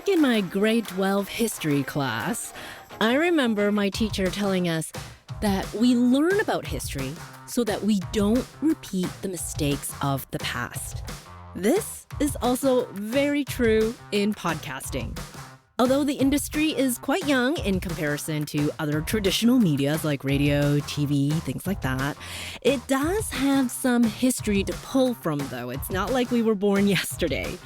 Back in my grade 12 history class, I remember my teacher telling us that we learn about history so that we don't repeat the mistakes of the past. This is also very true in podcasting. Although the industry is quite young in comparison to other traditional medias like radio, TV, things like that, it does have some history to pull from, though. It's not like we were born yesterday.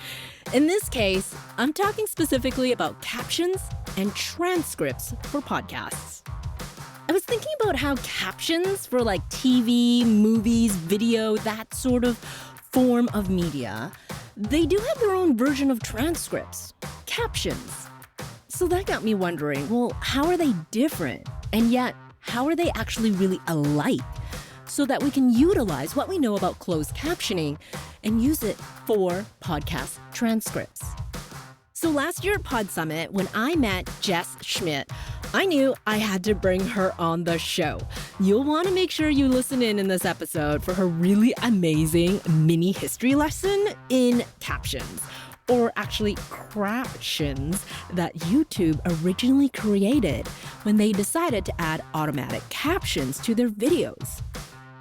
In this case, I'm talking specifically about captions and transcripts for podcasts. I was thinking about how captions for like TV, movies, video, that sort of form of media, they do have their own version of transcripts, captions. So that got me wondering, well, how are they different? And yet, how are they actually really alike? So that we can utilize what we know about closed captioning and use it for podcast transcripts. So last year at Pod Summit, when I met Jess Schmidt, I knew I had to bring her on the show. You'll want to make sure you listen in this episode for her really amazing mini history lesson in captions, or actually craptions, that YouTube originally created when they decided to add automatic captions to their videos.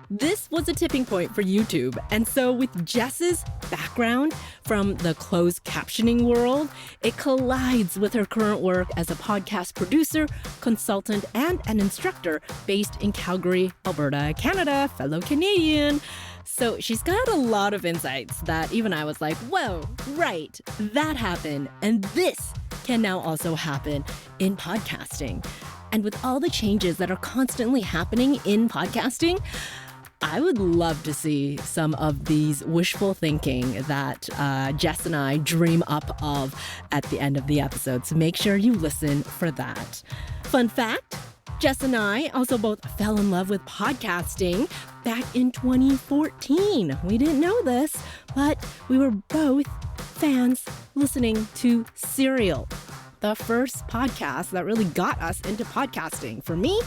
This was a tipping point for YouTube, and so with Jess's background from the closed captioning world, it collides with her current work as a podcast producer, consultant, and an instructor based in Calgary, Alberta, Canada, fellow Canadian. So she's got a lot of insights that even I was like, whoa, right, that happened, and this can now also happen in podcasting. And with all the changes that are constantly happening in podcasting, I would love to see some of these wishful thinking that Jess and I dream up of at the end of the episode. So make sure you listen for that. Fun fact, Jess and I also both fell in love with podcasting back in 2014. We didn't know this, but we were both fans listening to Serial, the first podcast that really got us into podcasting. For me,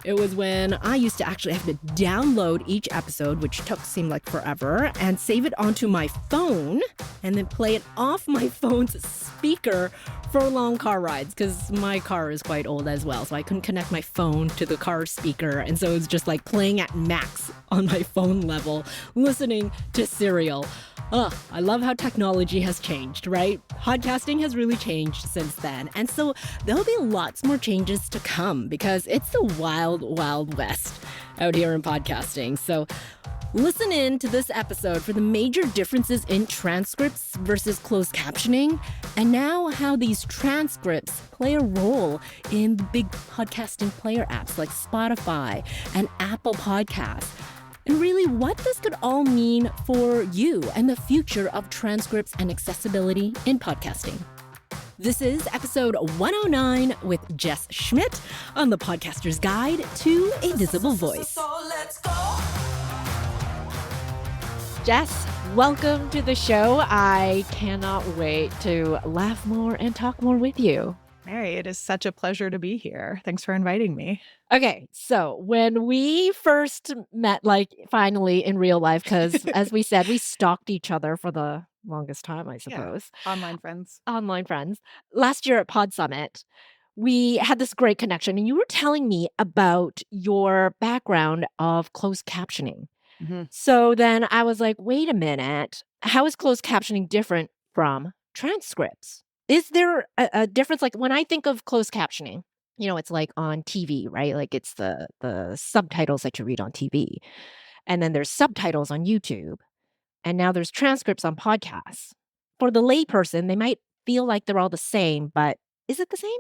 it was when I used to actually have to download each episode, which seemed like forever, and save it onto my phone and then play it off my phone's speaker for long car rides, because my car is quite old as well, so I couldn't connect my phone to the car speaker, and so it was just like playing at max on my phone level, listening to Serial. I love how technology has changed, right? Podcasting has really changed since then. And so there'll be lots more changes to come because it's the wild, wild west out here in podcasting. So listen in to this episode for the major differences in transcripts versus closed captioning, and now how these transcripts play a role in the big podcasting player apps like Spotify and Apple Podcasts. And really what this could all mean for you and the future of transcripts and accessibility in podcasting. This is episode 109 with Jess Schmidt on the Podcaster's Guide to a Visible Voice. Jess, welcome to the show. I cannot wait to laugh more and talk more with you. Mary, it is such a pleasure to be here. Thanks for inviting me. Okay, so when we first met, finally in real life, because as we said, we stalked each other for the longest time, I suppose. Yeah, online friends. Online friends. Last year at Pod Summit, we had this great connection, and you were telling me about your background of closed captioning. Mm-hmm. So then I was like, wait a minute, how is closed captioning different from transcripts? Is there a difference? Like when I think of closed captioning, it's like on TV, right? Like it's the subtitles that you read on TV. And then there's subtitles on YouTube. And now there's transcripts on podcasts. For the layperson, they might feel like they're all the same, but is it the same?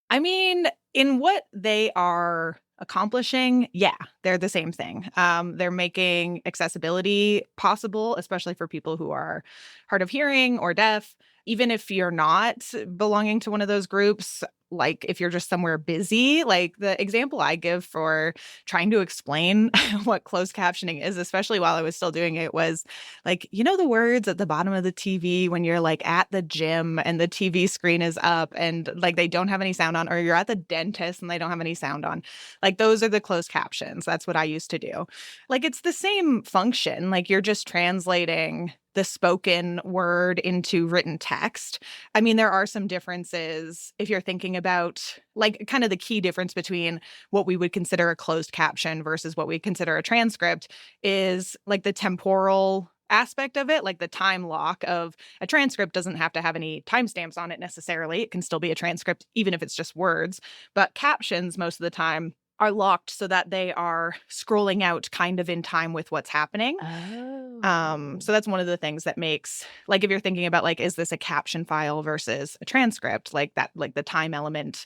I mean, in what they are accomplishing, yeah, they're the same thing. They're making accessibility possible, especially for people who are hard of hearing or deaf. Even if you're not belonging to one of those groups, like if you're just somewhere busy, like the example I give for trying to explain what closed captioning is, especially while I was still doing it, was like, the words at the bottom of the TV when you're like at the gym and the TV screen is up and like they don't have any sound on, or you're at the dentist and they don't have any sound on. Like those are the closed captions. That's what I used to do. Like it's the same function. Like you're just translating the spoken word into written text. I mean, there are some differences if you're thinking about like kind of the key difference between what we would consider a closed caption versus what we consider a transcript is like the temporal aspect of it, like the time lock of a transcript doesn't have to have any timestamps on it necessarily. It can still be a transcript, even if it's just words. But captions, most of the time, are locked so that they are scrolling out kind of in time with what's happening. Oh. So that's one of the things that makes, like, if you're thinking about, like, is this a caption file versus a transcript, like that, like the time element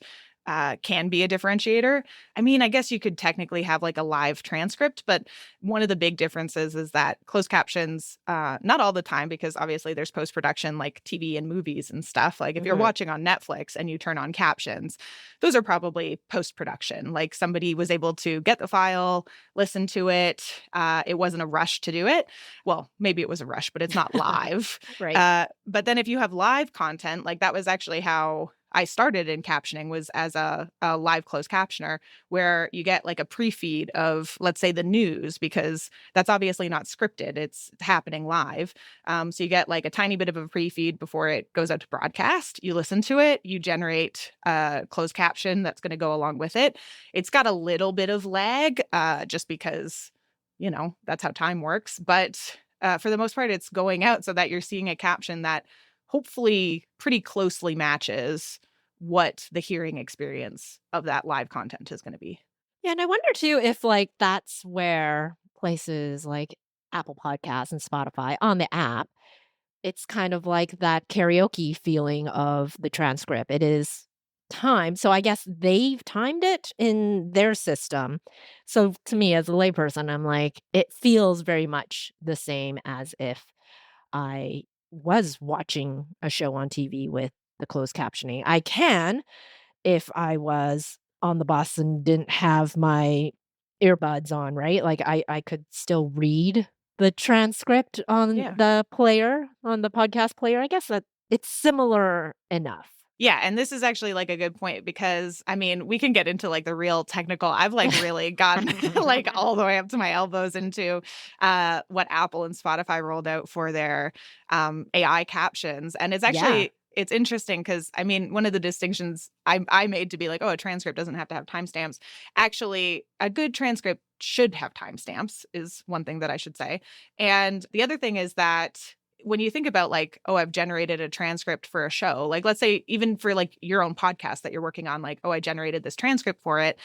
can be a differentiator. I mean, I guess you could technically have like a live transcript, but one of the big differences is that closed captions, not all the time, because obviously there's post-production like TV and movies and stuff. Like if you're watching on Netflix and you turn on captions, those are probably post-production. Like somebody was able to get the file, listen to it. It wasn't a rush to do it. Well, maybe it was a rush, but it's not live. Right. But then if you have live content, like that was actually how I started in captioning, was as a live closed captioner, where you get like a pre-feed of, let's say, the news, because that's obviously not scripted. It's happening live. So you get like a tiny bit of a pre-feed before it goes out to broadcast. You listen to it. You generate a closed caption that's going to go along with it. It's got a little bit of lag just because, you know, that's how time works. But for the most part, it's going out so that you're seeing a caption that hopefully pretty closely matches what the hearing experience of that live content is going to be. Yeah, and I wonder too if like that's where places like Apple Podcasts and Spotify on the app, it's kind of like that karaoke feeling of the transcript. It is timed. So I guess they've timed it in their system. So to me as a layperson, I'm like, it feels very much the same as if I was watching a show on TV with the closed captioning. I can if I was on the bus and didn't have my earbuds on, right? Like I could still read the transcript on Yeah. the player, on the podcast player. I guess that it's similar enough. Yeah, and this is actually like a good point because I mean, we can get into like the real technical. I've like really gotten like all the way up to my elbows into what Apple and Spotify rolled out for their AI captions. And it's Yeah. actually it's interesting because I mean, one of the distinctions I made to be like, oh, a transcript doesn't have to have timestamps. Actually, a good transcript should have timestamps, is one thing that I should say. And the other thing is that when you think about like, oh, I've generated a transcript for a show, like let's say even for like your own podcast that you're working on, like, oh, I generated this transcript for it.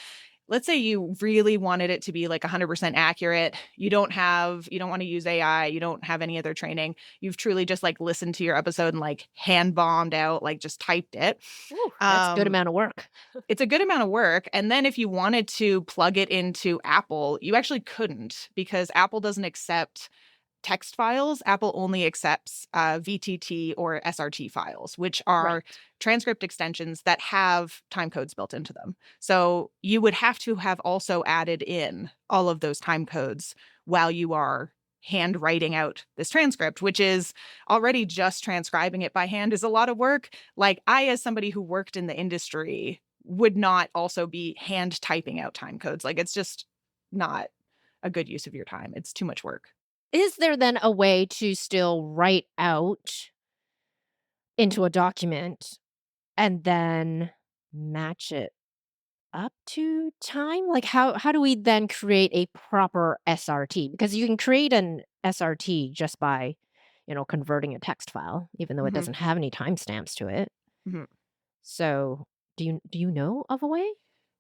Let's say you really wanted it to be like 100% accurate. You don't want to use AI. You don't have any other training. You've truly just like listened to your episode and like hand bombed out, like just typed it. Ooh, that's a good amount of work. It's a good amount of work. And then if you wanted to plug it into Apple, you actually couldn't, because Apple doesn't accept text files. Apple only accepts VTT or SRT files, which are Right. transcript extensions that have time codes built into them. So you would have to have also added in all of those time codes while you are hand writing out this transcript, which is already just transcribing it by hand is a lot of work. Like I, as somebody who worked in the industry, would not also be hand typing out time codes. Like it's just not a good use of your time. It's too much work. Is there then a way to still write out into a document and then match it up to time? Like how do we then create a proper SRT? Because you can create an SRT just by, converting a text file, even though it Mhm. doesn't have any timestamps to it. Mhm. So do you know of a way?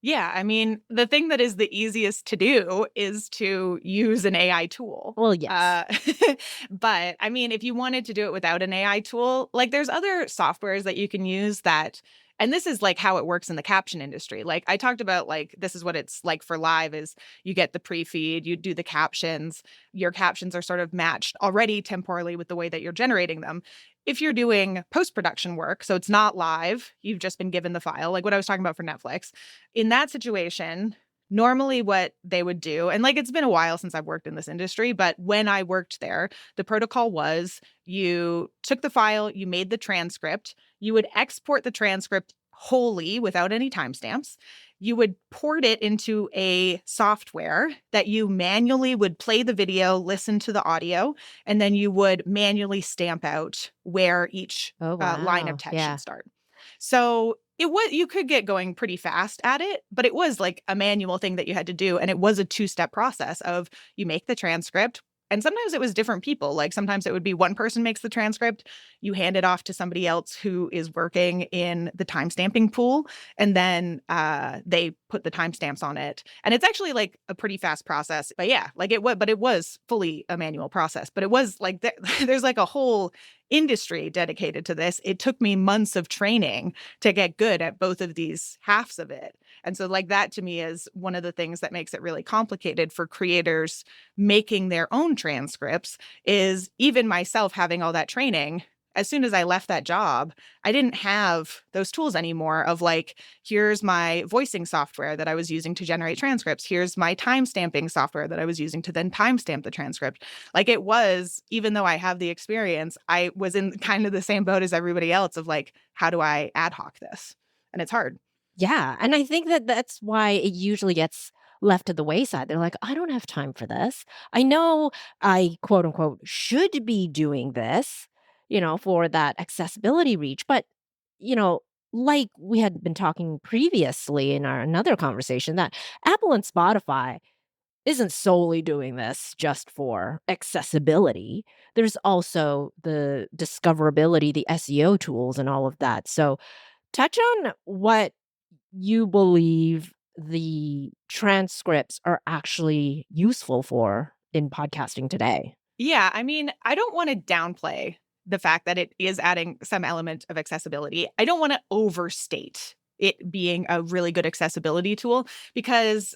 Yeah, I mean, the thing that is the easiest to do is to use an AI tool. Well, yes. But I mean, if you wanted to do it without an AI tool, like there's other softwares that you can use that, and this is like how it works in the caption industry. Like I talked about, like, this is what it's like for live is you get the pre-feed, you do the captions, your captions are sort of matched already temporally with the way that you're generating them. If you're doing post-production work, so it's not live, you've just been given the file, like what I was talking about for Netflix. In that situation, normally what they would do, and like it's been a while since I've worked in this industry, but when I worked there, the protocol was you took the file, you made the transcript, you would export the transcript wholly without any timestamps. you would port it into a software that you manually would play the video, listen to the audio, and then you would manually stamp out where each Oh, line of wow. text Yeah. should start. So it was, you could get going pretty fast at it, but it was like a manual thing that you had to do. And it was a 2-step process of you make the transcript. And sometimes it was different people. Like sometimes it would be one person makes the transcript, you hand it off to somebody else who is working in the timestamping pool, and then they put the timestamps on it. And it's actually like a pretty fast process. But yeah, like it was fully a manual process. But it was like there's like a whole industry dedicated to this. It took me months of training to get good at both of these halves of it. And so like that to me is one of the things that makes it really complicated for creators making their own transcripts, is even myself having all that training. As soon as I left that job, I didn't have those tools anymore of like, here's my voicing software that I was using to generate transcripts. Here's my timestamping software that I was using to then timestamp the transcript. Like it was, even though I have the experience, I was in kind of the same boat as everybody else of like, how do I ad hoc this? And it's hard. Yeah. And I think that that's why it usually gets left to the wayside. They're like, I don't have time for this. I know I quote unquote should be doing this, for that accessibility reach. But, like we had been talking previously in our another conversation, that Apple and Spotify isn't solely doing this just for accessibility. There's also the discoverability, the SEO tools, and all of that. So, touch on what you believe the transcripts are actually useful for in podcasting today. Yeah, I mean, I don't want to downplay the fact that it is adding some element of accessibility. I don't want to overstate it being a really good accessibility tool because,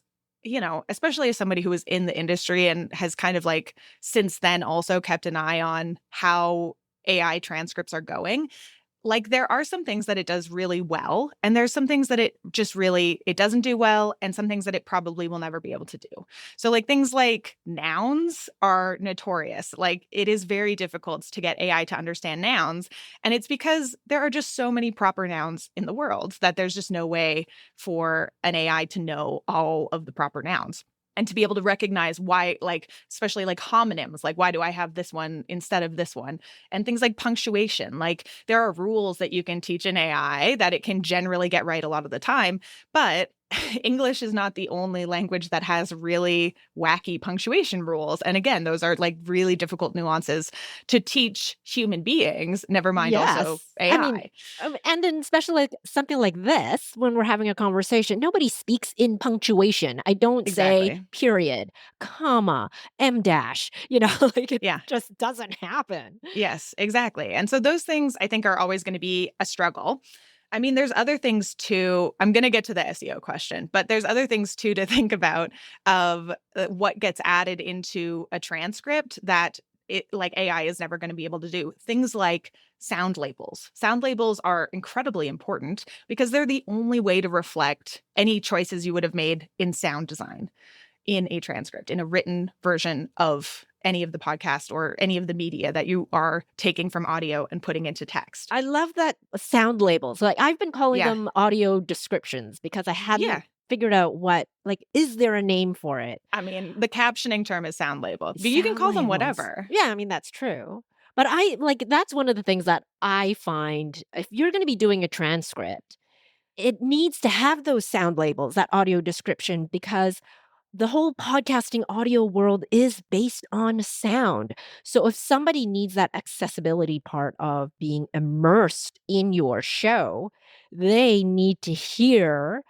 especially as somebody who is in the industry and has kind of like since then also kept an eye on how AI transcripts are going, like there are some things that it does really well, and there's some things that it doesn't do well, and some things that it probably will never be able to do. So like things like nouns are notorious. Like it is very difficult to get AI to understand nouns, and it's because there are just so many proper nouns in the world that there's just no way for an AI to know all of the proper nouns. And to be able to recognize why, like, especially like homonyms, like, why do I have this one instead of this one? And things like punctuation. Like, there are rules that you can teach an AI that it can generally get right a lot of the time. But English is not the only language that has really wacky punctuation rules. And again, those are like really difficult nuances to teach human beings, never mind also Yes. I mean, AI. and then especially like something like this, when we're having a conversation, nobody speaks in punctuation. I don't say Exactly. period, comma, em dash, like it Yeah. just doesn't happen. Yes, exactly. And so those things I think are always going to be a struggle. I mean, there's other things too. I'm going to get to the SEO question, but there's other things too to think about of what gets added into a transcript that it like AI is never going to be able to do. Things like sound labels. Sound labels are incredibly important because they're the only way to reflect any choices you would have made in sound design in a transcript, in a written version of any of the podcast or any of the media that you are taking from audio and putting into text. I love that sound labels. Like I've been calling Yeah. them audio descriptions because I Yeah. hadn't figured out is there a name for it? I mean, the captioning term is sound label, but you can Sound call them labels. whatever. Yeah, I mean, that's true. But that's one of the things that I find if you're going to be doing a transcript, it needs to have those sound labels, that audio description, because the whole podcasting audio world is based on sound. So if somebody needs that accessibility part of being immersed in your show, they need to hear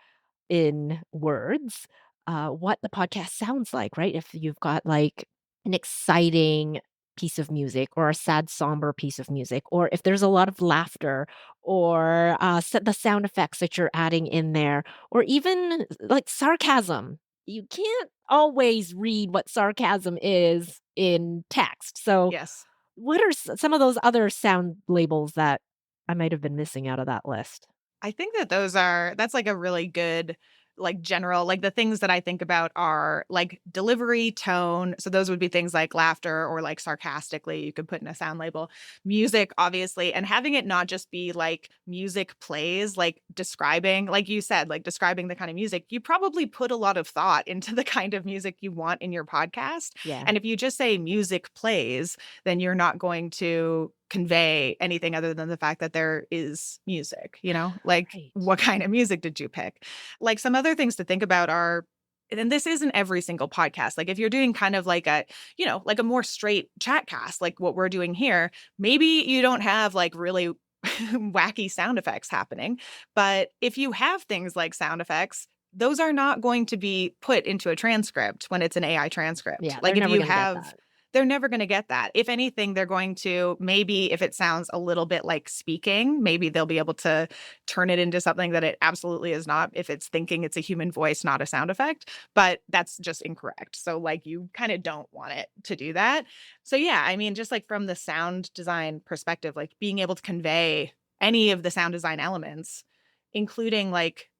in words what the podcast sounds like, right? If you've got like an exciting piece of music or a sad, somber piece of music, or if there's a lot of laughter or the sound effects that you're adding in there, or even like sarcasm. You can't always read what sarcasm is in text. So, Yes. what are some of those other sound labels that I might have been missing out of that list? I think that that's like a really good like general, like the things that I think about are like delivery, tone. So those would be things like laughter or like sarcastically, you could put in a sound label, music, obviously, and having it not just be like music plays, like describing, like you said, like describing the kind of music. You probably put a lot of thought into the kind of music you want in your podcast. Yeah. And if you just say music plays, then you're not going to convey anything other than the fact that there is music, like Right. what kind of music did you pick? Like some other things to think about are, and this isn't every single podcast. Like if you're doing kind of like like a more straight chat cast, like what we're doing here, maybe you don't have like really wacky sound effects happening. But if you have things like sound effects, those are not going to be put into a transcript when it's an AI transcript. Yeah, Like they're if never you gonna get have that. they're never going to get that. If anything, they're going to, maybe if it sounds a little bit like speaking, maybe they'll be able to turn it into something that it absolutely is not if it's thinking it's a human voice, not a sound effect. But that's just incorrect. So like you kind of don't want it to do that. So yeah, I mean, just like from the sound design perspective, like being able to convey any of the sound design elements, including like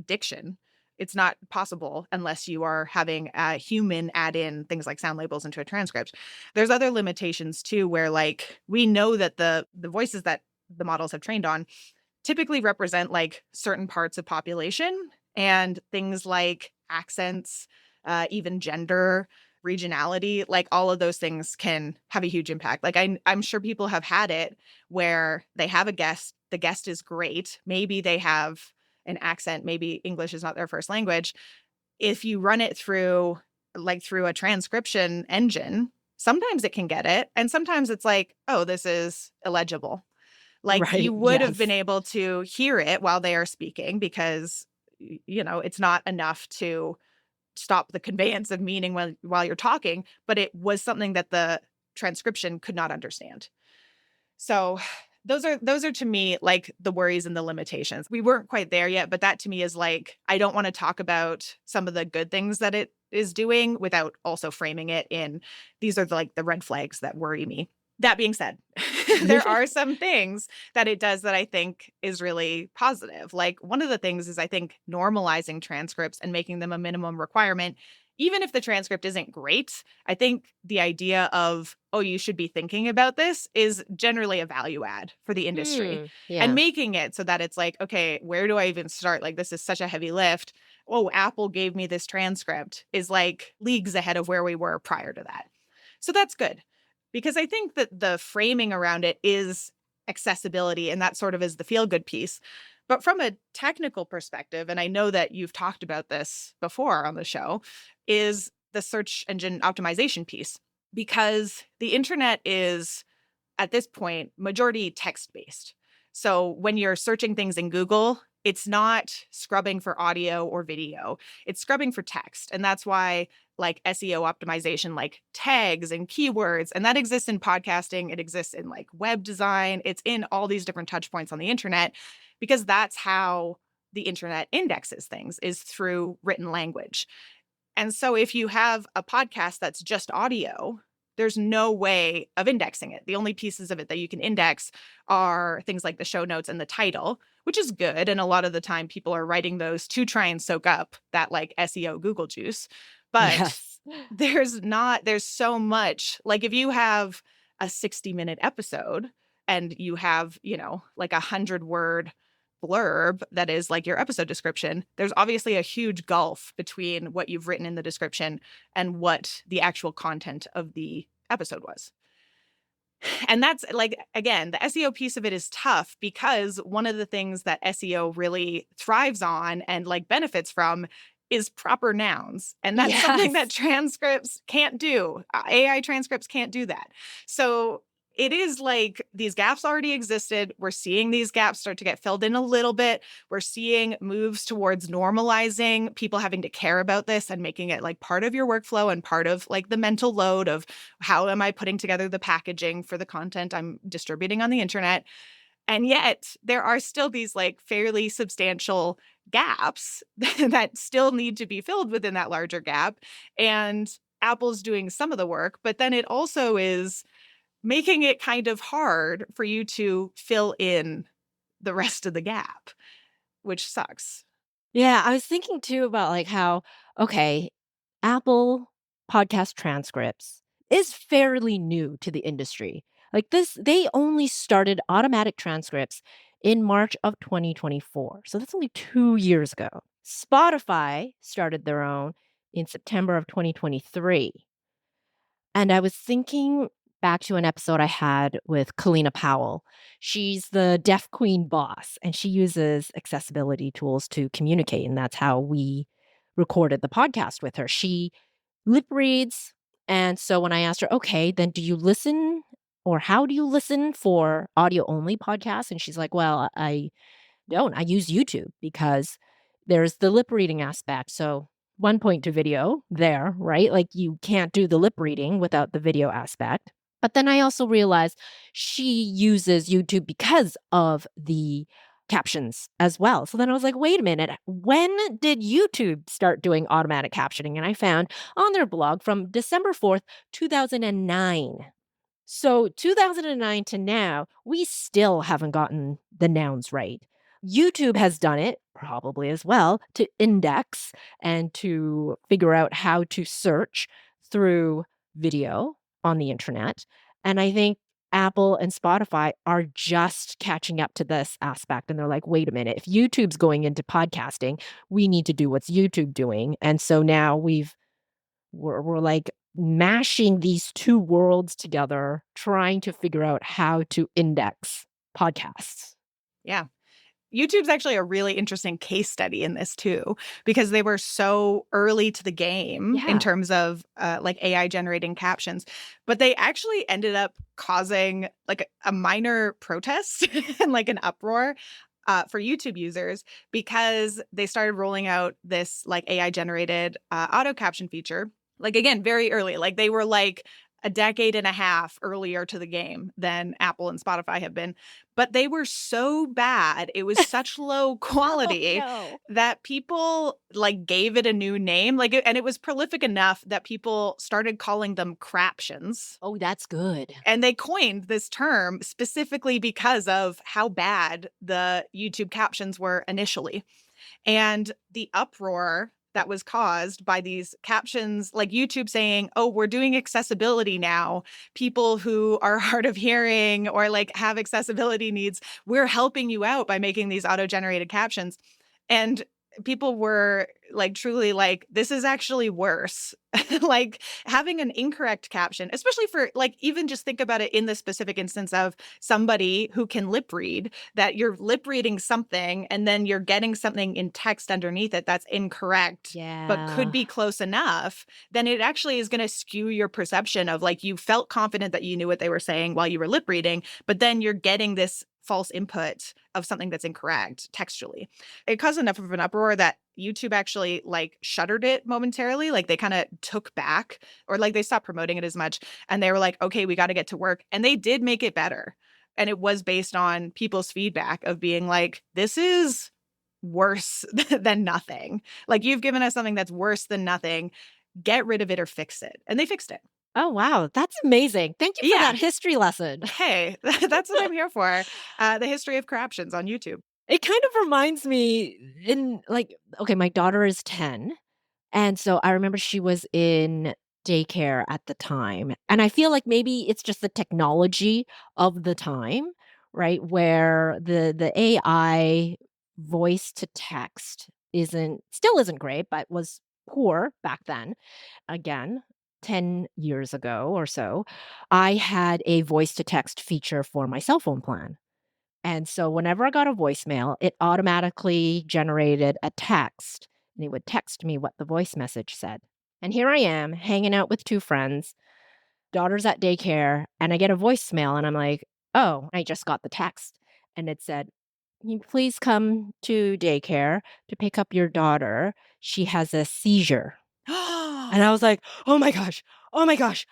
diction, it's not possible unless you are having a human add in things like sound labels into a transcript. There's other limitations too, where like we know that the voices that the models have trained on typically represent like certain parts of population, and things like accents, even gender, regionality, like all of those things can have a huge impact. Like I'm sure people have had it where they have a guest, the guest is great. Maybe they have an accent, maybe English is not their first language. If you run it through a transcription engine, sometimes it can get it. And sometimes it's like, oh, this is illegible. Like you Right. would have been Yes. able to hear it while they are speaking because, it's not enough to stop the conveyance of meaning while you're talking, but it was something that the transcription could not understand. So those are to me like the worries and the limitations. We weren't quite there yet, but that to me is like I don't want to talk about some of the good things that it is doing without also framing it in these are the red flags that worry me. That being said, there are some things that it does that I think is really positive. Like one of the things is I think normalizing transcripts and making them a minimum requirement. Even if the transcript isn't great, I think the idea of, oh, you should be thinking about this is generally a value add for the industry. And Yeah. making it so that it's like, okay, where do I even start? Like, this is such a heavy lift. Oh, Apple gave me this transcript is like leagues ahead of where we were prior to that. So that's good because I think that the framing around it is accessibility, and that sort of is the feel good piece. But from a technical perspective, and I know that you've talked about this before on the show, is the search engine optimization piece, because the internet is at this point majority text based. So when you're searching things in Google, it's not scrubbing for audio or video. It's scrubbing for text. And that's why like SEO optimization, like tags and keywords, and that exists in podcasting. It exists in like web design. It's in all these different touch points on the internet because that's how the internet indexes things, is through written language. And so if you have a podcast that's just audio, there's no way of indexing it. The only pieces of it that you can index are things like the show notes and the title, which is good. And a lot of the time people are writing those to try and soak up that like SEO Google juice. But Yes. there's so much, like if you have a 60-minute episode and you have, like 100-word blurb that is like your episode description, there's obviously a huge gulf between what you've written in the description and what the actual content of the episode was. And that's like, again, the SEO piece of it is tough because one of the things that SEO really thrives on and like benefits from is proper nouns. And that's something that Yes. transcripts can't do. AI transcripts can't do that. So it is like these gaps already existed. We're seeing these gaps start to get filled in a little bit. We're seeing moves towards normalizing people having to care about this and making it like part of your workflow and part of like the mental load of how am I putting together the packaging for the content I'm distributing on the internet. And yet there are still these like fairly substantial gaps that still need to be filled within that larger gap. And Apple's doing some of the work, but then it also is making it kind of hard for you to fill in the rest of the gap, which sucks. Yeah, I was thinking too about like how, okay, Apple podcast transcripts is fairly new to the industry. Like this, they only started automatic transcripts in March of 2024. So that's only 2 years ago. Spotify started their own in September of 2023. And I was thinking back to an episode I had with Kalina Powell. She's the Deaf Queen boss, and she uses accessibility tools to communicate. And that's how we recorded the podcast with her. She lip reads. And so when I asked her, okay, then do you listen or how do you listen for audio only podcasts? And she's like, well, I don't. I use YouTube because there's the lip reading aspect. So, one point to video there, right? Like you can't do the lip reading without the video aspect. But then I also realized she uses YouTube because of the captions as well. So then I was like, wait a minute, when did YouTube start doing automatic captioning? And I found on their blog from December 4th, 2009. So 2009 to now, we still haven't gotten the nouns right. YouTube has done it, probably as well, to index and to figure out how to search through video on the internet. And I think Apple and Spotify are just catching up to this aspect. And they're like, wait a minute, if YouTube's going into podcasting, we need to do what's YouTube doing. And so now we're like mashing these two worlds together, trying to figure out how to index podcasts. Yeah. YouTube's actually a really interesting case study in this too, because they were so early to the game in Yeah. terms of like AI generating captions, but they actually ended up causing like a minor protest and like an uproar for YouTube users because they started rolling out this like AI generated auto caption feature. Like again, very early. Like they were like a decade and a half earlier to the game than Apple and Spotify have been. But they were so bad. It was such low quality no. that people like gave it a new name. And it was prolific enough that people started calling them craptions. Oh, that's good. And they coined this term specifically because of how bad the YouTube captions were initially. And the uproar that was caused by these captions, like YouTube saying, oh, we're doing accessibility now. People who are hard of hearing or like have accessibility needs, we're helping you out by making these auto-generated captions. And people were like truly like, this is actually worse. Like having an incorrect caption, especially for like, even just think about it in the specific instance of somebody who can lip read, that you're lip reading something and then you're getting something in text underneath it that's incorrect, but could be close enough, then it actually is going to skew your perception of like you felt confident that you knew what they were saying while you were lip reading, but then you're getting this false input of something that's incorrect textually. It caused enough of an uproar that YouTube actually like shuttered it momentarily. Like they kind of took back or like they stopped promoting it as much. And they were like, okay, we got to get to work. And they did make it better. And it was based on people's feedback of being like, this is worse than nothing. Like you've given us something that's worse than nothing. Get rid of it or fix it. And they fixed it. Oh, wow. That's amazing. Thank you for Yeah. that history lesson. Hey, that's what I'm here for. The history of craptions on YouTube. It kind of reminds me in like, okay, my daughter is 10. And so I remember she was in daycare at the time. And I feel like maybe it's just the technology of the time, right? Where the AI voice to text still isn't great, but was poor back then. Again, 10 years ago or so, I had a voice to text feature for my cell phone plan. And so whenever I got a voicemail, it automatically generated a text and it would text me what the voice message said. And here I am hanging out with two friends, daughter's at daycare, and I get a voicemail and I'm like, oh, I just got the text. And it said, can you please come to daycare to pick up your daughter? She has a seizure. And I was like, oh my gosh,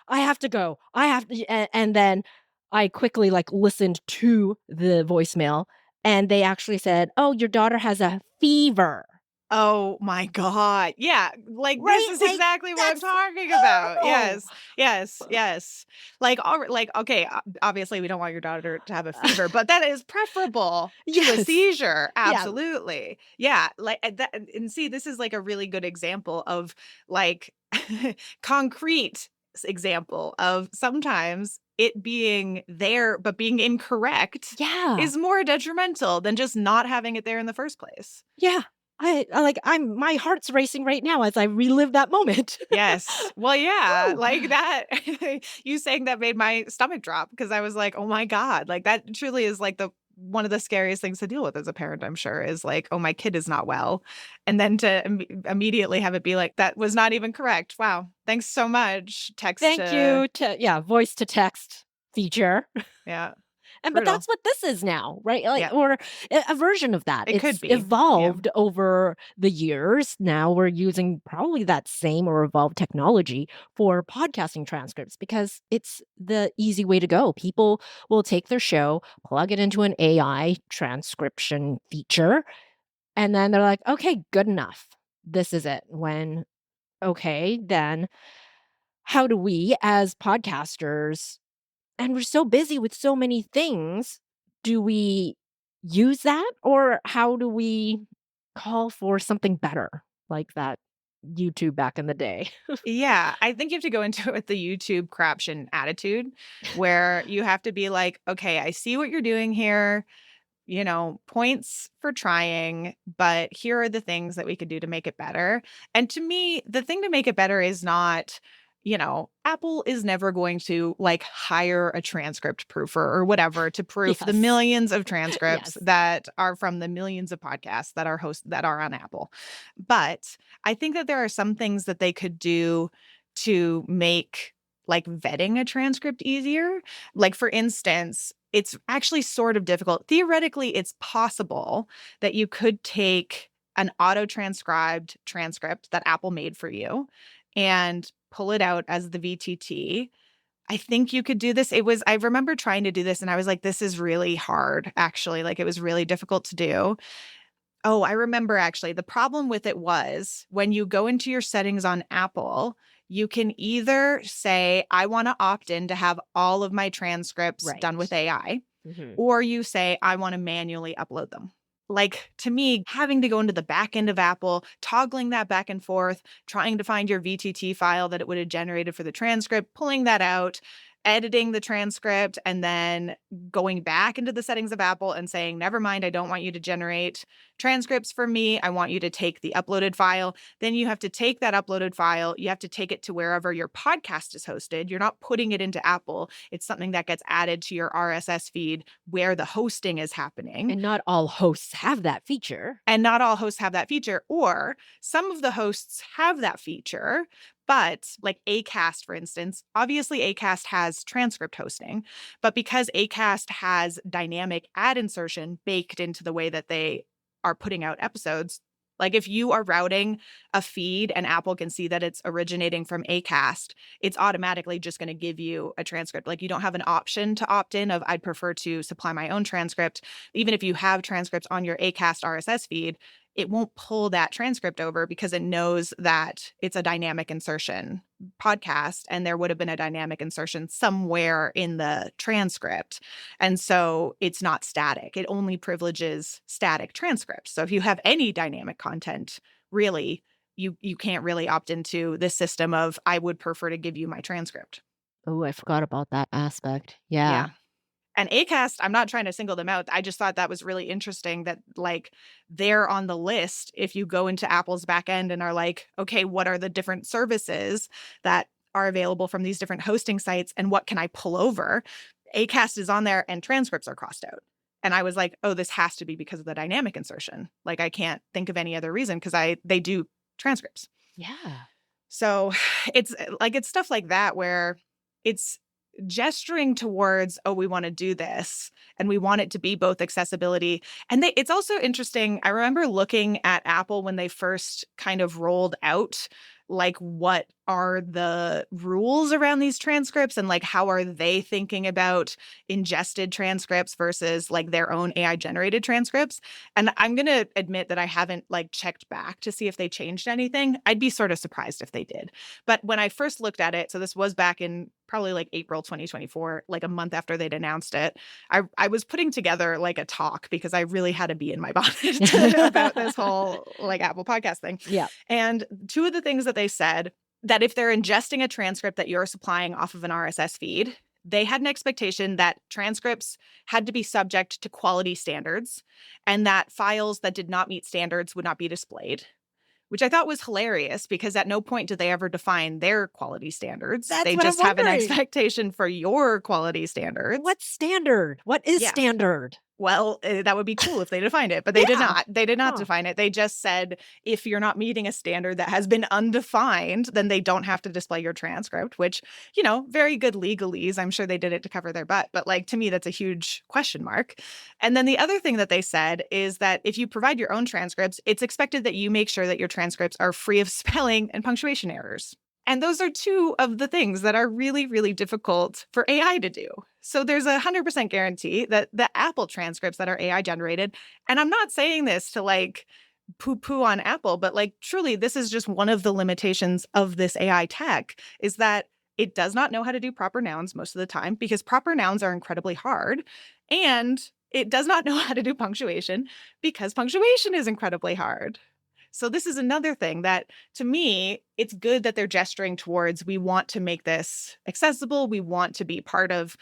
I have to go. I have to. And then I quickly like listened to the voicemail and they actually said, oh, your daughter has a fever. Oh my God. Yeah. Like this Right? is Like, exactly what I'm that's talking about. horrible. Yes. Like, okay, obviously we don't want your daughter to have a fever, but that is preferable to a Yes. seizure. Yeah. Absolutely. Yeah. Like that. And see, this is like a really good example of like concrete example of sometimes it being there, but being incorrect Yeah. is more detrimental than just not having it there in the first place. Yeah. My heart's racing right now as I relive that moment. Yes. Well, yeah, Woo. like that you saying that made my stomach drop because I was like, "Oh my God." Like that truly is like the one of the scariest things to deal with as a parent, I'm sure, is like, "Oh, my kid is not well." And then to immediately have it be like, "That was not even correct." Wow. Thanks so much. Text Thank to you to voice to text feature. yeah, But brutal. that's what this is now, right? Like, Yeah, or a version of that. it could It's be. Yeah. evolved over the years. Now we're using probably that same or evolved technology for podcasting transcripts because it's the easy way to go. People will take their show, plug it into an AI transcription feature, and then they're like, okay, good enough. This is it. Okay, then how do we as podcasters, and we're so busy with so many things, do we use that or how do we call for something better like that YouTube back in the day? Yeah, I think you have to go into it with the YouTube craption attitude where you have to be like, "Okay, I see what you're doing here. Points for trying, but here are the things that we could do to make it better." And to me, the thing to make it better is not, Apple is never going to like hire a transcript proofer or whatever to proof the Yes. millions of transcripts Yes. that are from the millions of podcasts that are on Apple. But I think that there are some things that they could do to make like vetting a transcript easier. Like for instance, it's actually sort of difficult. Theoretically, it's possible that you could take an auto-transcribed transcript that Apple made for you and pull it out as the VTT. I think you could do this. I remember trying to do this and I was like, this is really hard, actually. Like it was really difficult to do. Oh, I remember actually. The problem with it was when you go into your settings on Apple, you can either say, I want to opt in to have all of my transcripts done with Right. AI, Mhm. or you say, I want to manually upload them. Like to me, having to go into the back end of Apple, toggling that back and forth, trying to find your VTT file that it would have generated for the transcript, pulling that out, editing the transcript, and then going back into the settings of Apple and saying, never mind, I don't want you to generate transcripts for me. I want you to take the uploaded file. Then you have to take that uploaded file. You have to take it to wherever your podcast is hosted. You're not putting it into Apple. It's something that gets added to your RSS feed where the hosting is happening. And not all hosts have that feature. And not all hosts have that feature, or some of the hosts have that feature, but like Acast, for instance, obviously Acast has transcript hosting, but because Acast has dynamic ad insertion baked into the way that they are putting out episodes, like if you are routing a feed and Apple can see that it's originating from Acast, it's automatically just going to give you a transcript. Like you don't have an option to opt in of I'd prefer to supply my own transcript. Even if you have transcripts on your Acast RSS feed, it won't pull that transcript over because it knows that it's a dynamic insertion podcast and there would have been a dynamic insertion somewhere in the transcript. And so it's not static. It only privileges static transcripts. So if you have any dynamic content, really, you can't really opt into this system of I would prefer to give you my transcript. Oh, I forgot about that aspect. Yeah. Yeah. And Acast, I'm not trying to single them out. I just thought that was really interesting that like they're on the list if you go into Apple's back end and are like, okay, what are the different services that are available from these different hosting sites and what can I pull over? Acast is on there and transcripts are crossed out. And I was like, oh, this has to be because of the dynamic insertion. Like I can't think of any other reason because they do transcripts. Yeah. So it's stuff like that where it's gesturing towards, oh, we want to do this and we want it to be both accessibility. And it's also interesting. I remember looking at Apple when they first kind of rolled out like what are the rules around these transcripts and like how are they thinking about ingested transcripts versus like their own AI generated transcripts. And I'm going to admit that I haven't like checked back to see if they changed anything. I'd be sort of surprised if they did. But when I first looked at it, so this was back in probably like April 2024, like a month after they'd announced it, I was putting together like a talk because I really had to be in my bonnet about this whole like Apple podcast thing. Yeah. And two of the things that they said, that if they're ingesting a transcript that you're supplying off of an RSS feed, they had an expectation that transcripts had to be subject to quality standards and that files that did not meet standards would not be displayed, which I thought was hilarious because at no point did they ever define their quality standards. That's they what just I'm have an wondering. expectation for your quality standards. What's standard? What is Yeah. standard? Well, that would be cool if they defined it, but they did Yeah. not. They did not Huh. define it. They just said if you're not meeting a standard that has been undefined, then they don't have to display your transcript, which, you know, very good legalese. I'm sure they did it to cover their butt, but like to me, that's a huge question mark. And then the other thing that they said is that if you provide your own transcripts, it's expected that you make sure that your transcripts are free of spelling and punctuation errors. And those are two of the things that are really, really difficult for AI to do. So there's a 100% guarantee that the Apple transcripts that are AI generated, and I'm not saying this to like poo-poo on Apple, but like truly, this is just one of the limitations of this AI tech is that it does not know how to do proper nouns most of the time because proper nouns are incredibly hard. And it does not know how to do punctuation because punctuation is incredibly hard. So this is another thing that, to me, it's good that they're gesturing towards we want to make this accessible. We want to be part of,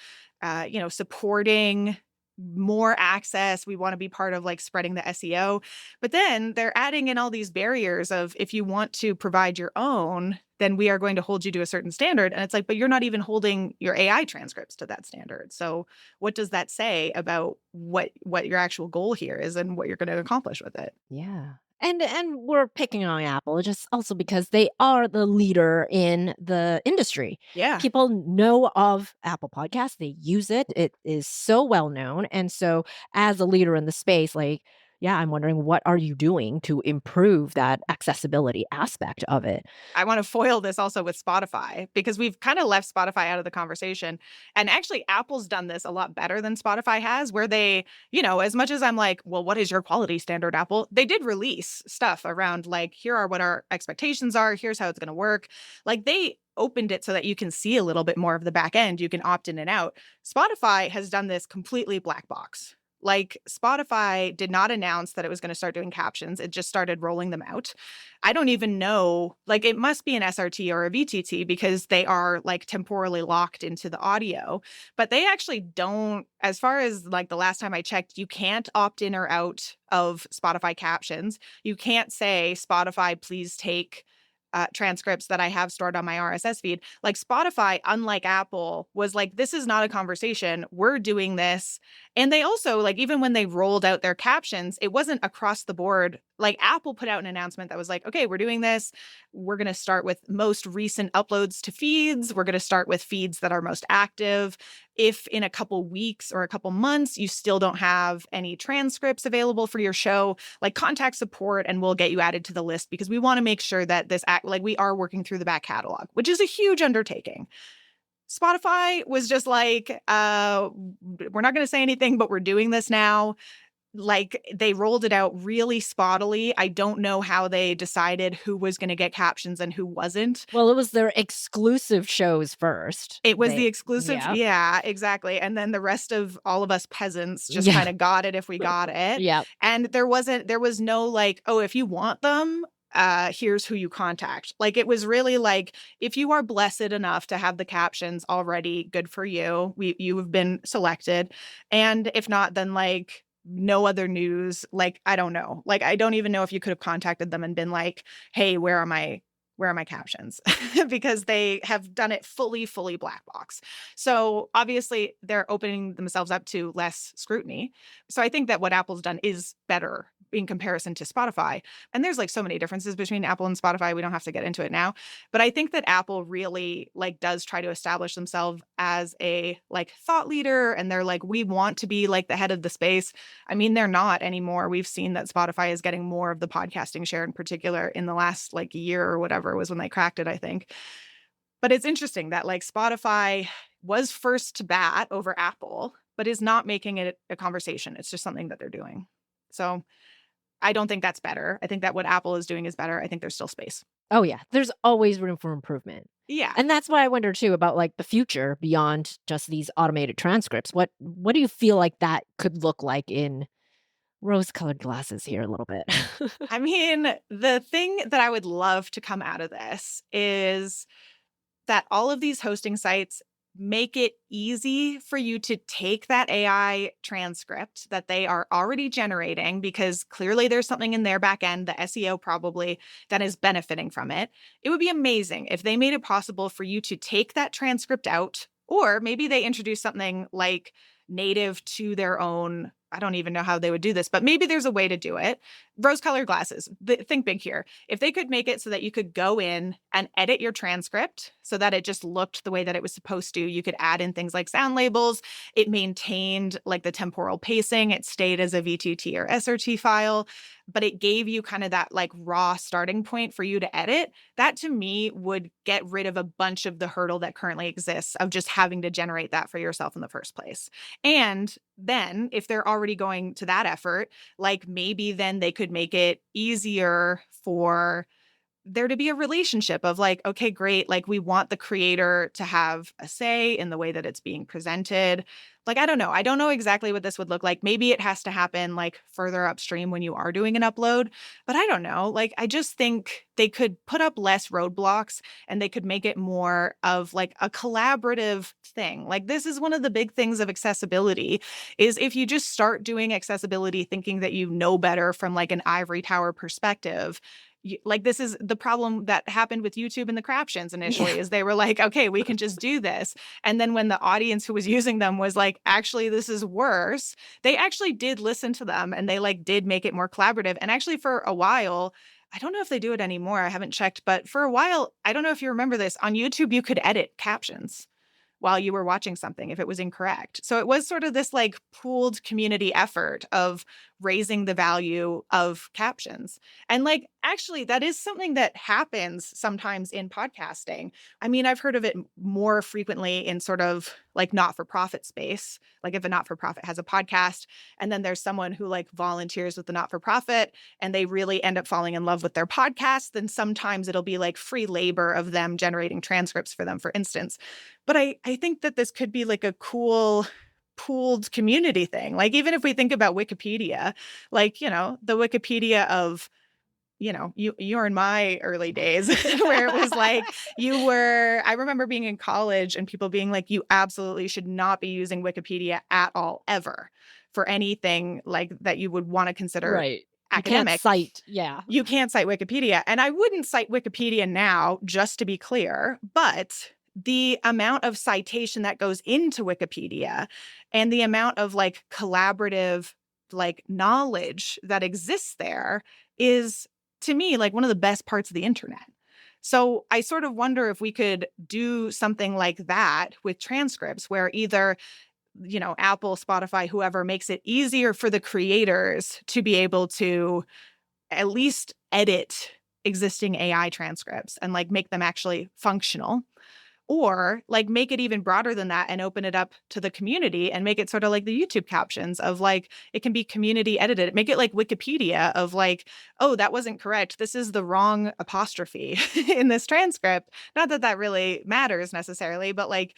supporting more access. We want to be part of like spreading the SEO. But then they're adding in all these barriers of if you want to provide your own, then we are going to hold you to a certain standard. And it's like, but you're not even holding your AI transcripts to that standard. So what does that say about what your actual goal here is and what you're going to accomplish with it? Yeah. And we're picking on Apple just also because they are the leader in the industry. Yeah. People know of Apple Podcasts. They use it. It is so well known. And so as a leader in the space, like, yeah, I'm wondering what are you doing to improve that accessibility aspect of it? I want to foil this also with Spotify because we've kind of left Spotify out of the conversation. And actually, Apple's done this a lot better than Spotify has, where they, as much as I'm like, well, what is your quality standard, Apple? They did release stuff around like, here are what our expectations are. Here's how it's going to work. Like they opened it so that you can see a little bit more of the back end. You can opt in and out. Spotify has done this completely black box. Like Spotify did not announce that it was going to start doing captions. It just started rolling them out. I don't even know, like it must be an SRT or a VTT because they are like temporally locked into the audio, but they actually don't, as far as like the last time I checked, you can't opt in or out of Spotify captions. You can't say, Spotify, please take transcripts that I have stored on my RSS feed. Like Spotify, unlike Apple, was like, this is not a conversation. We're doing this. And they also, like, even when they rolled out their captions, it wasn't across the board. Like Apple put out an announcement that was like, okay, we're doing this. We're going to start with most recent uploads to feeds. We're going to start with feeds that are most active. If in a couple weeks or a couple months, you still don't have any transcripts available for your show, like contact support and we'll get you added to the list because we want to make sure that we are working through the back catalog, which is a huge undertaking. Spotify was just like, we're not going to say anything, but we're doing this now. Like they rolled it out really spottily. I don't know how they decided who was going to get captions and who wasn't. Well, it was their exclusive shows first. It was the exclusive. Yeah, exactly. And then the rest of all of us peasants just kind of got it if we got it. Yeah. And there was no like, oh, if you want them, here's who you contact. Like it was really like, if you are blessed enough to have the captions already, good for you. You have been selected. And if not, then like, no other news. Like, I don't know. Like, I don't even know if you could have contacted them and been like, hey, where are my captions? Because they have done it fully black box. So obviously they're opening themselves up to less scrutiny. So I think that what Apple's done is better in comparison to Spotify. And there's like so many differences between Apple and Spotify. We don't have to get into it now. But I think that Apple really like does try to establish themselves as a like thought leader. And they're like, we want to be like the head of the space. I mean, they're not anymore. We've seen that Spotify is getting more of the podcasting share in particular in the last like year or whatever was when they cracked it, I think. But it's interesting that like Spotify was first to bat over Apple, but is not making it a conversation. It's just something that they're doing. So I don't think that's better. I think that what Apple is doing is better. I think there's still space. Oh, yeah. There's always room for improvement. Yeah. And that's why I wonder, too, about like the future beyond just these automated transcripts. What do you feel like that could look like in rose-colored glasses here a little bit? I mean, the thing that I would love to come out of this is that all of these hosting sites make it easy for you to take that AI transcript that they are already generating, because clearly there's something in their back end, the SEO probably, that is benefiting from it. It would be amazing if they made it possible for you to take that transcript out, or maybe they introduce something like native to their own. I don't even know how they would do this, but maybe there's a way to do it. Rose-colored glasses. Think big here. If they could make it so that you could go in and edit your transcript so that it just looked the way that it was supposed to, you could add in things like sound labels. It maintained like the temporal pacing. It stayed as a V2T or SRT file, but it gave you kind of that like raw starting point for you to edit. That to me would get rid of a bunch of the hurdle that currently exists of just having to generate that for yourself in the first place. And then if they're already going to that effort, like maybe then they could make it easier for there to be a relationship of like, okay, great. Like we want the creator to have a say in the way that it's being presented. Like, I don't know. I don't know exactly what this would look like. Maybe it has to happen like further upstream when you are doing an upload, but I don't know. Like, I just think they could put up less roadblocks and they could make it more of like a collaborative thing. Like, this is one of the big things of accessibility is if you just start doing accessibility thinking that you know better from like an ivory tower perspective, like this is the problem that happened with YouTube and the craptions initially is they were like, okay, we can just do this. And then when the audience who was using them was like, actually, this is worse, they actually did listen to them and they like did make it more collaborative. And actually for a while, I don't know if they do it anymore. I haven't checked, but for a while, I don't know if you remember this, on YouTube, you could edit captions while you were watching something if it was incorrect. So it was sort of this like pooled community effort of raising the value of captions. And like, actually, that is something that happens sometimes in podcasting. I mean, I've heard of it more frequently in sort of like not-for-profit space. Like if a not-for-profit has a podcast and then there's someone who like volunteers with the not-for-profit and they really end up falling in love with their podcast, then sometimes it'll be like free labor of them generating transcripts for them, for instance. But I think that this could be like a cool pooled community thing. Like even if we think about Wikipedia, like, you know, the Wikipedia of, you know, you're in my early days where it was like I remember being in college and people being like, you absolutely should not be using Wikipedia at all, ever, for anything like that you would want to consider right. academic. You can't cite, yeah. You can't cite Wikipedia. And I wouldn't cite Wikipedia now, just to be clear, but the amount of citation that goes into Wikipedia and the amount of like collaborative like knowledge that exists there is, to me, like one of the best parts of the internet. So I sort of wonder if we could do something like that with transcripts where either, you know, Apple, Spotify, whoever makes it easier for the creators to be able to at least edit existing AI transcripts and like make them actually functional. Or like make it even broader than that and open it up to the community and make it sort of like the YouTube captions of like, it can be community edited. Make it like Wikipedia of like, oh, that wasn't correct. This is the wrong apostrophe in this transcript. Not that that really matters necessarily, but like,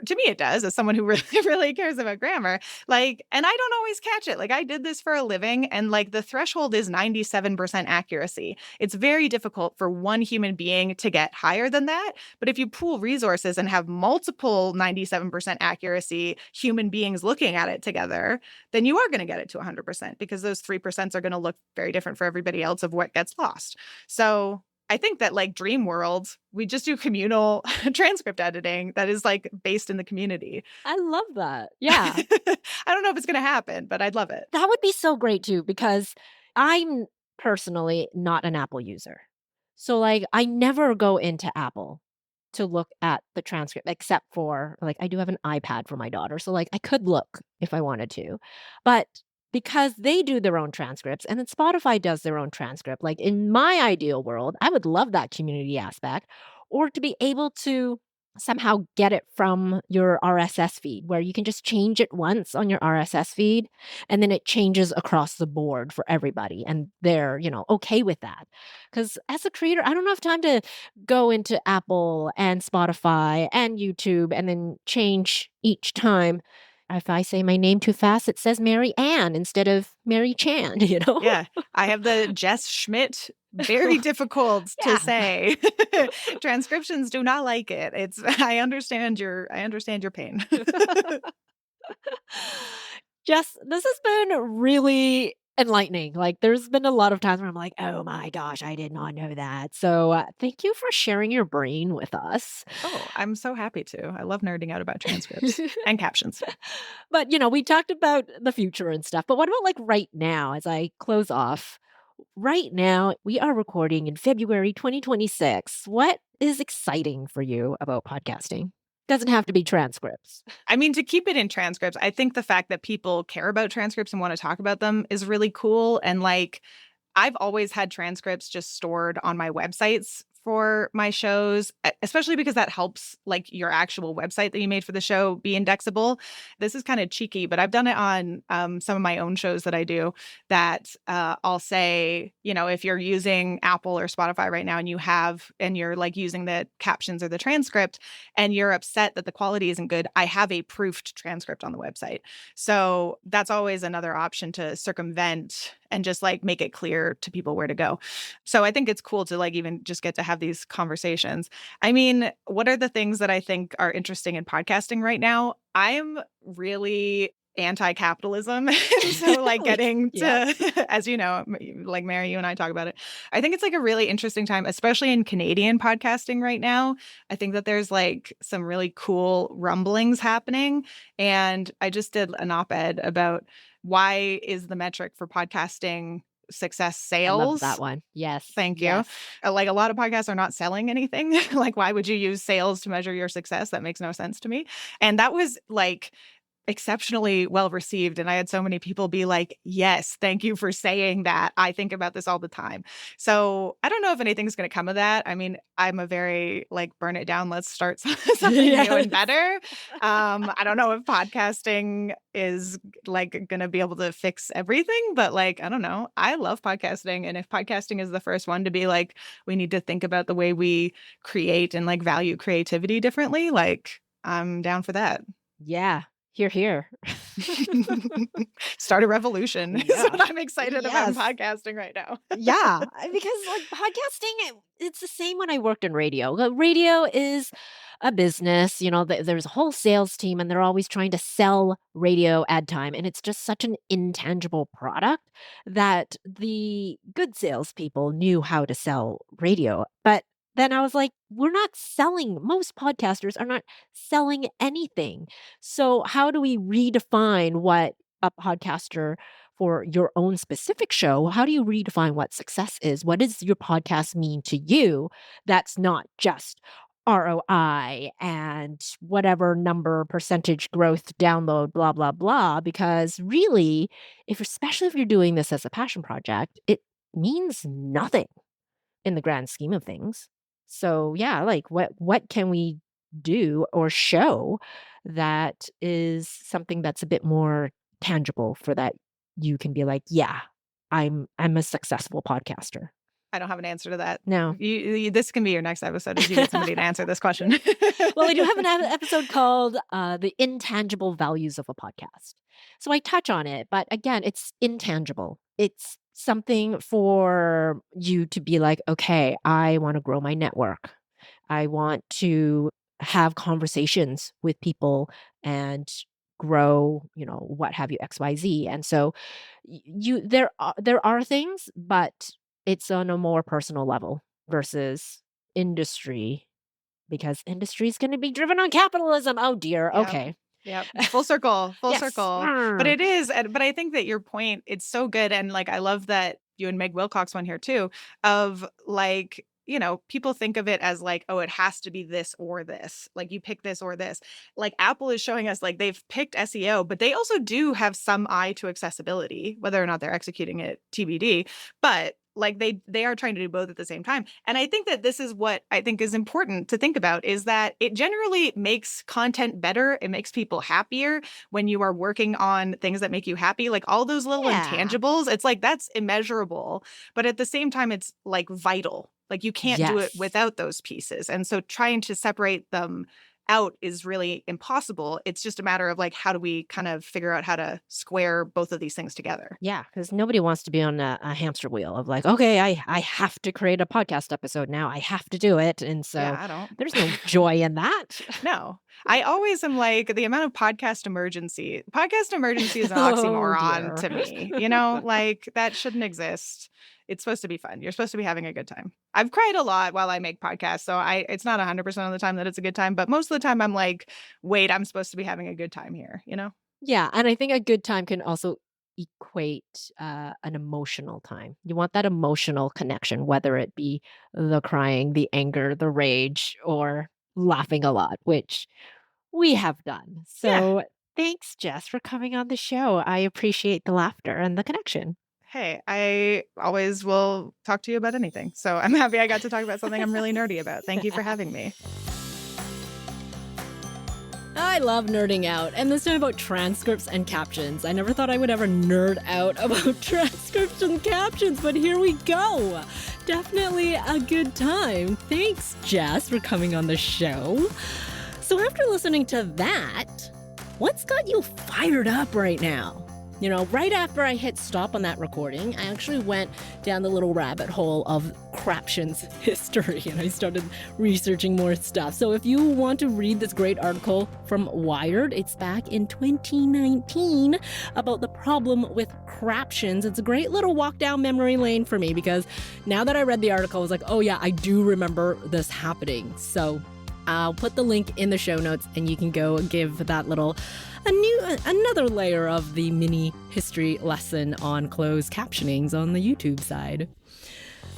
to me, it does, as someone who really, really cares about grammar. Like, and I don't always catch it. Like, I did this for a living, and like the threshold is 97% accuracy. It's very difficult for one human being to get higher than that. But if you pool resources and have multiple 97% accuracy human beings looking at it together, then you are going to get it to 100% because those 3% are going to look very different for everybody else of what gets lost. So I think that like dream world, we just do communal transcript editing that is like based in the community. I love that. Yeah. I don't know if it's going to happen, but I'd love it. That would be so great too, because I'm personally not an Apple user. So like I never go into Apple to look at the transcript except for like I do have an iPad for my daughter. So like I could look if I wanted to. But because they do their own transcripts and then Spotify does their own transcript, like in my ideal world, I would love that community aspect or to be able to somehow get it from your RSS feed where you can just change it once on your RSS feed and then it changes across the board for everybody and they're, okay with that. Cuz as a creator, I don't have time to go into Apple and Spotify and YouTube and then change each time. If I say my name too fast, it says Mary Ann instead of Mary Chan, Yeah, I have the Jess Schmidt. Very difficult to Yeah. say. Transcriptions do not like it. I understand your pain. Jess, this has been really enlightening. Like, there's been a lot of times where I'm like, oh my gosh, I did not know that. So, thank you for sharing your brain with us. Oh, I'm so happy to. I love nerding out about transcripts and captions. But, we talked about the future and stuff. But what about like right now as I close off? Right now, we are recording in February 2026. What is exciting for you about podcasting? Doesn't have to be transcripts. I mean, to keep it in transcripts, I think the fact that people care about transcripts and want to talk about them is really cool. And like, I've always had transcripts just stored on my websites for my shows, especially because that helps like your actual website that you made for the show be indexable. This is kind of cheeky, but I've done it on some of my own shows that I do that I'll say, if you're using Apple or Spotify right now and you're like using the captions or the transcript and you're upset that the quality isn't good, I have a proofed transcript on the website. So that's always another option to circumvent and just like make it clear to people where to go. So I think it's cool to like even just get to have these conversations. I mean, what are the things that I think are interesting in podcasting right now? I'm really anti-capitalism. So like getting to, as you know, like Mary, you and I talk about it. I think it's like a really interesting time, especially in Canadian podcasting right now. I think that there's like some really cool rumblings happening. And I just did an op-ed about why is the metric for podcasting success sales? I love that one. Yes. Thank you. Yes. Like a lot of podcasts are not selling anything. Like, why would you use sales to measure your success? That makes no sense to me. And that was like exceptionally well received. And I had so many people be like, yes, thank you for saying that. I think about this all the time. So I don't know if anything's going to come of that. I mean, I'm a very like, burn it down. Let's start something new and better. I don't know if podcasting is like going to be able to fix everything, but like, I don't know. I love podcasting. And if podcasting is the first one to be like, we need to think about the way we create and like value creativity differently, like I'm down for that. Yeah. Here. Start a revolution is what I'm excited about in podcasting right now. Yeah, because like podcasting, it's the same when I worked in radio. Radio is a business, there's a whole sales team and they're always trying to sell radio ad time. And it's just such an intangible product that the good salespeople knew how to sell radio. But then I was like, most podcasters are not selling anything. So how do we redefine what a podcaster for your own specific show? How do you redefine what success is? What does your podcast mean to you? That's not just ROI and whatever number, percentage growth, download, blah, blah, blah. Because really, especially if you're doing this as a passion project, it means nothing in the grand scheme of things. So yeah, like what can we do or show that is something that's a bit more tangible for that you can be like, yeah, I'm a successful podcaster. I don't have an answer to that. No. This can be your next episode if you get somebody to answer this question. Well, I do have an episode called The Intangible Values of a Podcast. So I touch on it, but again, it's intangible. It's something for you to be like, okay, I want to grow my network. I want to have conversations with people and grow, what have you, XYZ. And so there are things, but it's on a more personal level versus industry, because industry is going to be driven on capitalism. Oh dear. Yep. Okay. Yeah. Full circle. Yes. But it is. But I think that your point, it's so good. And like, I love that you and Meg Wilcox one here too, of like, people think of it as like, oh, it has to be this or this. Like you pick this or this. Like Apple is showing us like they've picked SEO, but they also do have some eye to accessibility, whether or not they're executing it TBD. But like they are trying to do both at the same time. And I think that this is what I think is important to think about, is that it generally makes content better. It makes people happier when you are working on things that make you happy. Like all those little intangibles, it's like that's immeasurable. But at the same time, it's like vital. Like you can't do it without those pieces. And so trying to separate them out is really impossible. It's just a matter of like, how do we kind of figure out how to square both of these things together? Yeah, because nobody wants to be on a hamster wheel of like, okay, I have to create a podcast episode now. I have to do it. And so I don't. there's no joy in that. No. I always am like, the amount of podcast emergency is an oxymoron to me. Like that shouldn't exist. It's supposed to be fun. You're supposed to be having a good time. I've cried a lot while I make podcasts, so it's not 100% of the time that it's a good time, but most of the time I'm like, wait, I'm supposed to be having a good time here, Yeah, and I think a good time can also equate an emotional time. You want that emotional connection, whether it be the crying, the anger, the rage, or laughing a lot, which we have done. So thanks, Jess, for coming on the show. I appreciate the laughter and the connection. Hey, I always will talk to you about anything. So I'm happy I got to talk about something I'm really nerdy about. Thank you for having me. I love nerding out, and this time about transcripts and captions. I never thought I would ever nerd out about transcripts and captions, but here we go. Definitely a good time. Thanks, Jess, for coming on the show. So after listening to that, what's got you fired up right now? Right after I hit stop on that recording, I actually went down the little rabbit hole of craptions history, and I started researching more stuff. So if you want to read this great article from Wired, it's back in 2019 about the problem with craptions. It's a great little walk down memory lane for me, because now that I read the article, I was like, oh yeah, I do remember this happening. So I'll put the link in the show notes, and you can go give that another layer of the mini history lesson on closed captionings on the YouTube side.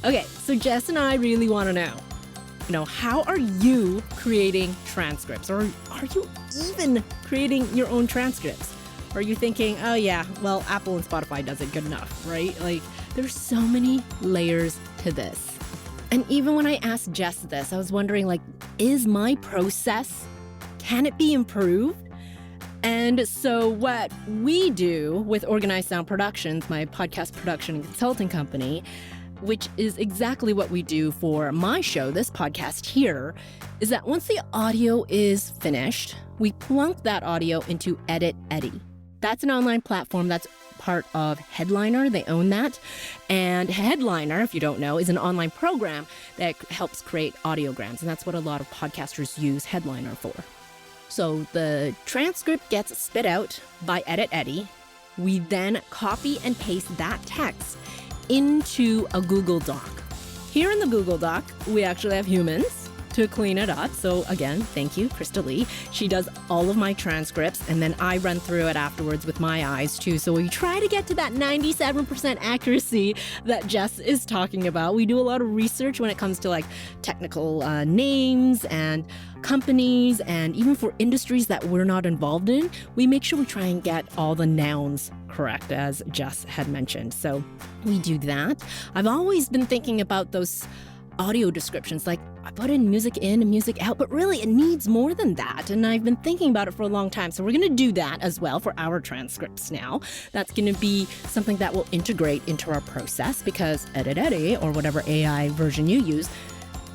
Okay, so Jess and I really want to know, how are you creating transcripts? Or are you even creating your own transcripts? Are you thinking, oh yeah, well, Apple and Spotify does it good enough, right? Like, there's so many layers to this. And even when I asked Jess this, I was wondering, like, is my process, can it be improved? And so what we do with Organized Sound Productions, my podcast production and consulting company, which is exactly what we do for my show, this podcast here, is that once the audio is finished, we plunk that audio into Edit Eddy. That's an online platform that's part of Headliner. They own that. And Headliner, if you don't know, is an online program that helps create audiograms. And that's what a lot of podcasters use Headliner for. So the transcript gets spit out by Edit Eddy. We then copy and paste that text into a Google Doc. Here in the Google Doc, we actually have humans to clean it up. So again, thank you, Kristalee. She does all of my transcripts, and then I run through it afterwards with my eyes too. So we try to get to that 97% accuracy that Jess is talking about. We do a lot of research when it comes to like technical names and companies, and even for industries that we're not involved in, we make sure we try and get all the nouns correct, as Jess had mentioned. So we do that. I've always been thinking about those audio descriptions, like I put in music in and music out, but really it needs more than that. And I've been thinking about it for a long time. So we're going to do that as well for our transcripts now. That's going to be something that will integrate into our process, because Edit Eddy, or whatever AI version you use,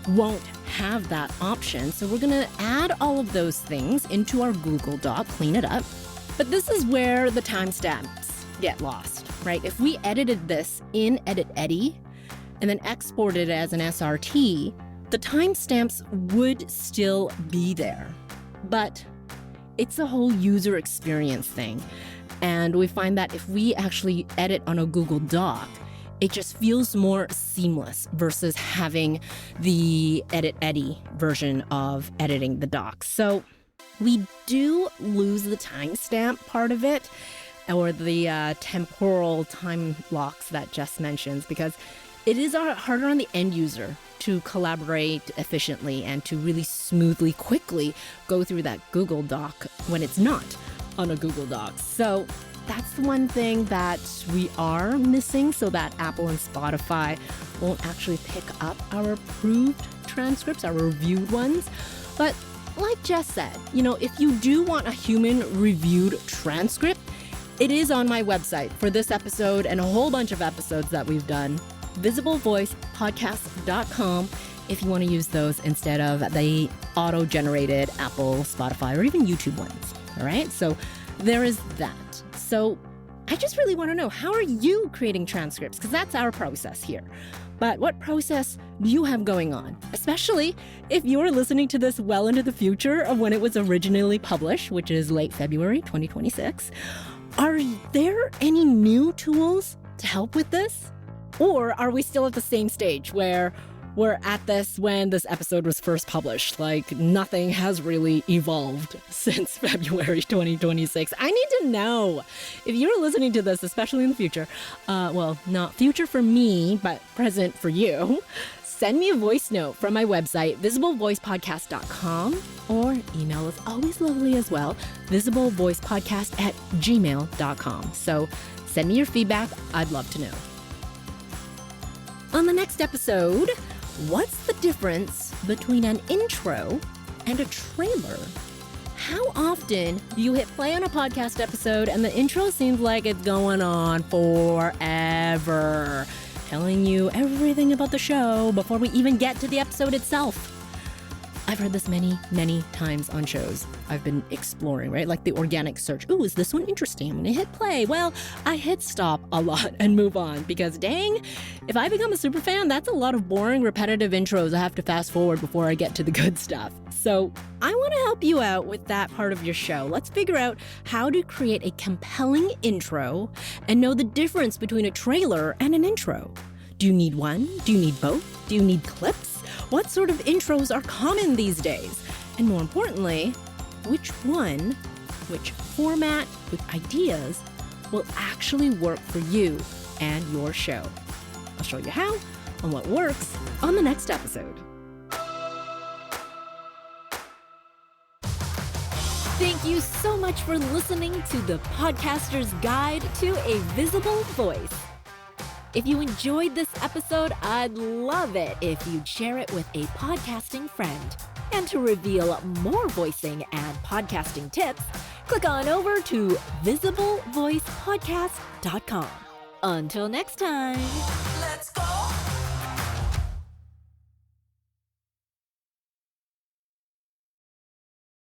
won't have that option. So we're going to add all of those things into our Google Doc, clean it up. But this is where the timestamps get lost, right? If we edited this in Edit Eddy and then exported it as an SRT, the timestamps would still be there. But it's a whole user experience thing. And we find that if we actually edit on a Google Doc, it just feels more seamless versus having the Edit Eddy version of editing the docs. So we do lose the timestamp part of it. or the temporal time blocks that Jess mentions, because it is harder on the end user to collaborate efficiently and to really smoothly, quickly go through that Google Doc when it's not on a Google Doc. So that's the one thing that we are missing, so that Apple and Spotify won't actually pick up our approved transcripts, our reviewed ones. But like Jess said, if you do want a human-reviewed transcript, it is on my website for this episode and a whole bunch of episodes that we've done, visiblevoicepodcast.com, if you want to use those instead of the auto-generated Apple, Spotify, or even YouTube ones. All right, so there is that. So I just really want to know, how are you creating transcripts? Because that's our process here. But what process do you have going on? Especially if you're listening to this well into the future of when it was originally published, which is late February 2026. Are there any new tools to help with this? Or are we still at the same stage where we're at this when this episode was first published? Like, nothing has really evolved since February 2026. I need to know. If you're listening to this, especially in the future, well, not future for me, but present for you, send me a voice note from my website, visiblevoicepodcast.com, or email is always lovely as well, visiblevoicepodcast@gmail.com. So send me your feedback. I'd love to know. On the next episode, what's the difference between an intro and a trailer? How often do you hit play on a podcast episode and the intro seems like it's going on forever, telling you everything about the show before we even get to the episode itself? I've heard this many, many times on shows I've been exploring, right? Like the organic search. Ooh, is this one interesting? I'm gonna hit play. Well, I hit stop a lot and move on because dang, if I become a super fan, that's a lot of boring, repetitive intros I have to fast forward before I get to the good stuff. So I wanna help you out with that part of your show. Let's figure out how to create a compelling intro and know the difference between a trailer and an intro. Do you need one? Do you need both? Do you need clips? What sort of intros are common these days? And more importantly, which one, which format, which ideas will actually work for you and your show? I'll show you how and what works on the next episode. Thank you so much for listening to the Podcaster's Guide to a Visible Voice. If you enjoyed this episode, I'd love it if you'd share it with a podcasting friend. And to reveal more voicing and podcasting tips, click on over to visiblevoicepodcast.com. Until next time.